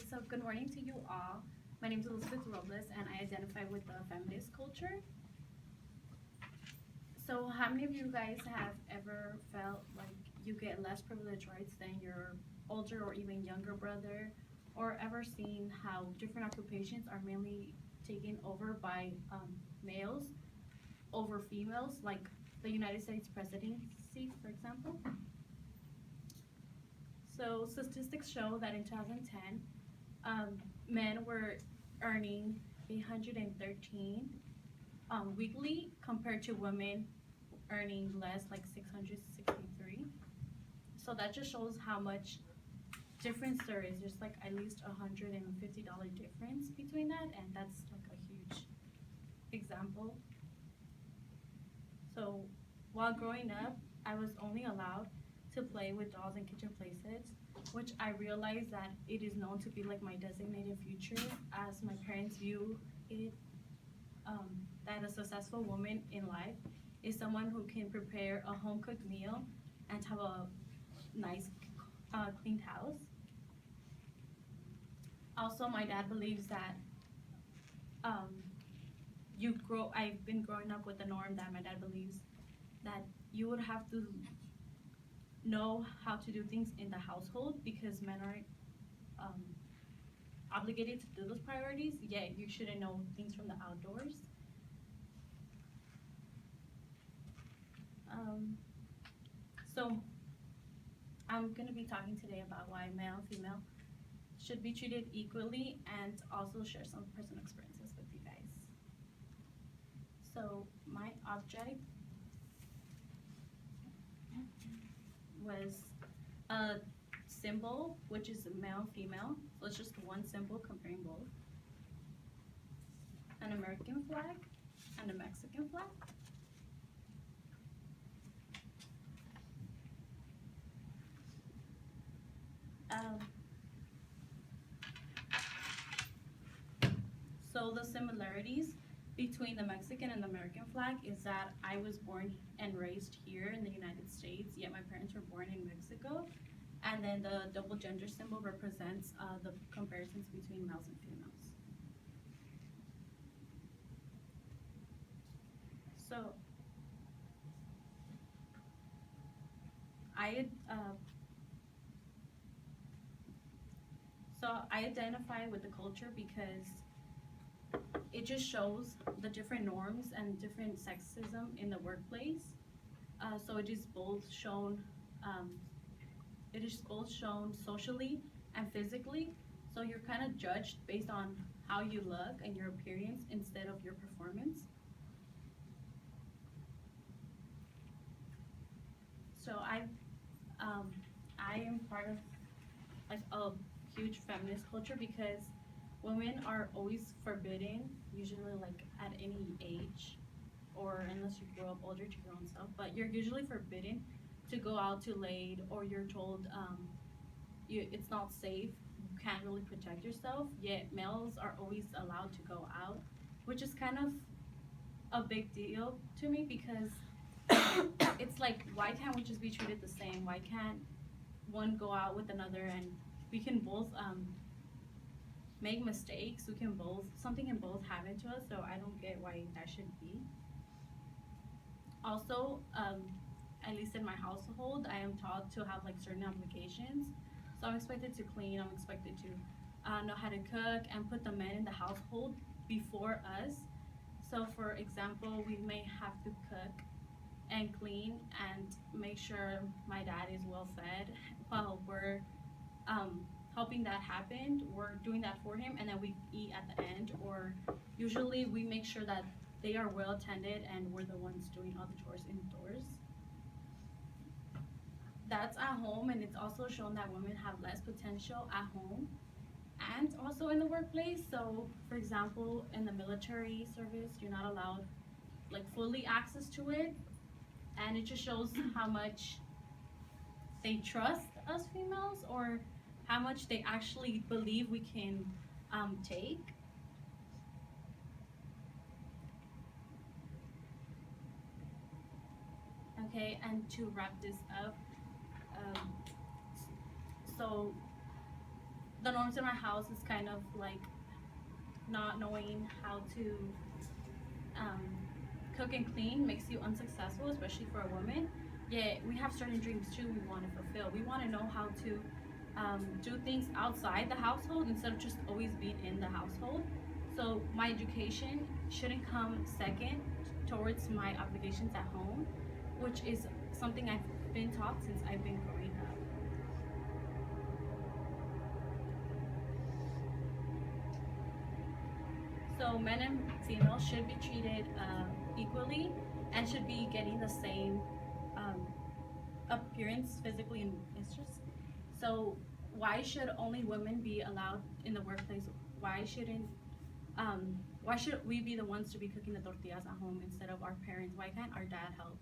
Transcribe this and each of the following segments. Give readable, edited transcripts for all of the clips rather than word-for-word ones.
so good morning to you all. My name is Elizabeth Robles and I identify with the feminist culture. So how many of you guys have ever felt like you get less privileged rights than your older or even younger brother, or ever seen how different occupations are mainly taken over by males over females, like the United States presidency, for example? So statistics show that in 2010, men were earning 813 weekly compared to women earning less, like 663. So that just shows how much difference there is. There's like at least $150 difference between that, and that's like a huge example. So while growing up, I was only allowed to play with dolls and kitchen playsets, which I realized that it is known to be like my designated future, as my parents view it, that a successful woman in life is someone who can prepare a home cooked meal and have a nice cleaned house. Also, my dad believes that um, I've been growing up with the norm that my dad believes that you would have to know how to do things in the household because men are um, obligated to do those priorities, yet you shouldn't know things from the outdoors. So I'm going to be talking today about why male and female should be treated equally and also share some personal experiences with you guys. So my object was a symbol, which is male and female. So it's just one symbol comparing both. An American flag and a Mexican flag. Um, so the similarities between the Mexican and the American flag is that I was born and raised here in the United States, yet my parents were born in Mexico. And then the double gender symbol represents the comparisons between males and females. So I I identify with the culture because it just shows the different norms and different sexism in the workplace. So it is both shown, um, socially and physically. So you're kind of judged based on how you look and your appearance instead of your performance. So um, I am part of like a huge feminist culture because women are always forbidden, usually like at any age, or unless you grow up older to your own self, but you're usually forbidden to go out too late, or you're told it's not safe, you can't really protect yourself, yet males are always allowed to go out, which is kind of a big deal to me because it's like, why can't we just be treated the same? Why can't one go out with another and we can both make mistakes? We can both, something can both happen to us, so I don't get why that should be. Also, at least in my household, I am taught to have like certain obligations. So I'm expected to clean, I'm expected to know how to cook and put the men in the household before us. So for example, we may have to cook and clean and make sure my dad is well fed while we're helping that happen. We're doing that for him, and then we eat at the end, or usually we make sure that they are well attended and we're the ones doing all the chores indoors. That's at home, and it's also shown that women have less potential at home and also in the workplace. So for example, in the military service, you're not allowed like fully access to it, and it just shows how much they trust us females, or how much they actually believe we can take. Okay, and to wrap this up, so the norms in my house is kind of like not knowing how to um, cook and clean makes you unsuccessful, especially for a woman. Yet we have certain dreams too we want to fulfill. We want to know how to do things outside the household instead of just always being in the household. So my education shouldn't come second towards my obligations at home, which is something I've been taught since I've been growing up. So men and females should be treated equally and should be getting the same um, appearance physically and it's just so why should only women be allowed in the workplace? Why shouldn't why should we be the ones to be cooking the tortillas at home instead of our parents? Why can't our dad help?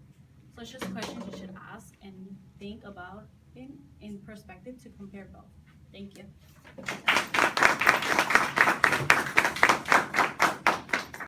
So it's just questions you should ask and think about in perspective to compare both. Thank you.